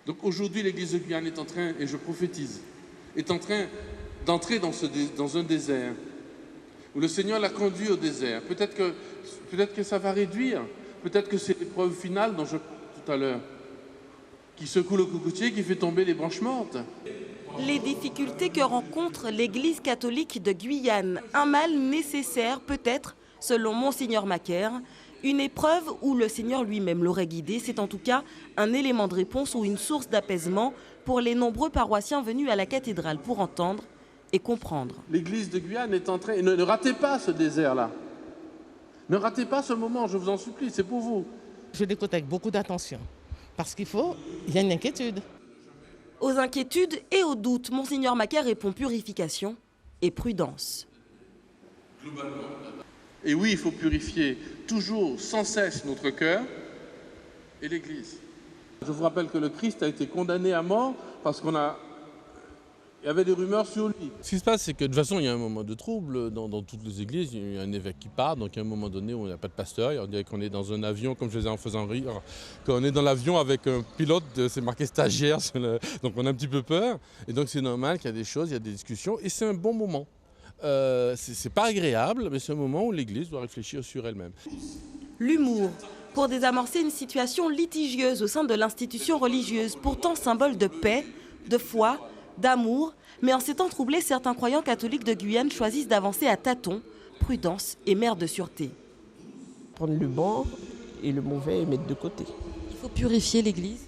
Donc aujourd'hui, l'église de Guyane est en train, et je prophétise, est en train d'entrer dans un désert, où le Seigneur l'a conduit au désert. Peut-être que ça va réduire, peut-être que c'est l'épreuve finale dont je parlais tout à l'heure, qui secoue le cocotier, qui fait tomber les branches mortes. Les difficultés que rencontre l'Église catholique de Guyane, un mal nécessaire peut-être, selon Monseigneur Macaire, une épreuve où le Seigneur lui-même l'aurait guidé, c'est en tout cas un élément de réponse ou une source d'apaisement pour les nombreux paroissiens venus à la cathédrale pour entendre et comprendre. L'église de Guyane est en train... Ne ratez pas ce désert-là. Ne ratez pas ce moment, je vous en supplie, c'est pour vous. Je l'écoute avec beaucoup d'attention, parce il y a une inquiétude. Aux inquiétudes et aux doutes, Monseigneur Macaire répond purification et prudence. Et oui, il faut purifier toujours, sans cesse, notre cœur et l'Église. Je vous rappelle que le Christ a été condamné à mort parce qu'il y avait des rumeurs sur lui. Ce qui se passe, c'est que de toute façon, il y a un moment de trouble dans toutes les églises. Il y a un évêque qui part, donc à un moment donné où il n'y a pas de pasteur. On dirait qu'on est dans un avion, comme je faisais en faisant rire, qu'on est dans l'avion avec un pilote, c'est marqué stagiaire, donc on a un petit peu peur. Et donc c'est normal qu'il y a des choses, il y a des discussions, et c'est un bon moment. C'est pas agréable, mais c'est un moment où l'Église doit réfléchir sur elle-même. L'humour, pour désamorcer une situation litigieuse au sein de l'institution religieuse, pourtant symbole de paix, de foi, d'amour, mais en ces temps troublés, certains croyants catholiques de Guyane choisissent d'avancer à tâtons, prudence et mère de sûreté. Prendre le bon et le mauvais et mettre de côté. Il faut purifier l'Église.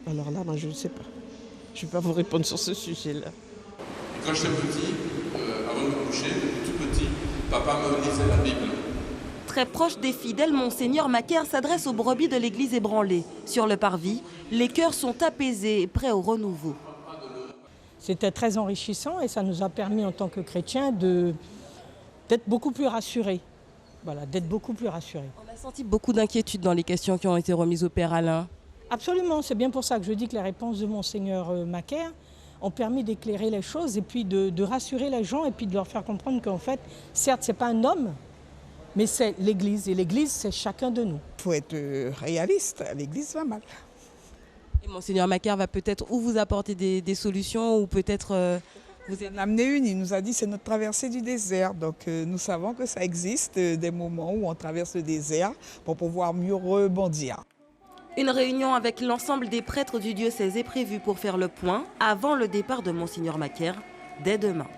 Alors là, moi, je ne sais pas. Je ne vais pas vous répondre sur ce sujet-là. Quand j'étais petit, avant de me coucher, tout petit, papa me lisait la Bible. Très proche des fidèles, Monseigneur Macaire s'adresse aux brebis de l'église ébranlée. Sur le parvis, les cœurs sont apaisés et prêts au renouveau. C'était très enrichissant et ça nous a permis en tant que chrétiens d'être beaucoup plus rassurés. Voilà, d'être beaucoup plus rassurés. On a senti beaucoup d'inquiétude dans les questions qui ont été remises au Père Alain. Absolument, c'est bien pour ça que je dis que les réponses de Monseigneur Macaire ont permis d'éclairer les choses et puis de rassurer les gens et puis de leur faire comprendre qu'en fait, certes, ce n'est pas un homme, mais c'est l'Église. Et l'Église, c'est chacun de nous. Il faut être réaliste, l'Église va mal. Et Monseigneur Macaire va peut-être ou vous apporter des solutions ou peut-être vous en amener une. Il nous a dit que c'est notre traversée du désert. Donc nous savons que ça existe des moments où on traverse le désert pour pouvoir mieux rebondir. Une réunion avec l'ensemble des prêtres du diocèse est prévue pour faire le point avant le départ de Monseigneur Macaire dès demain.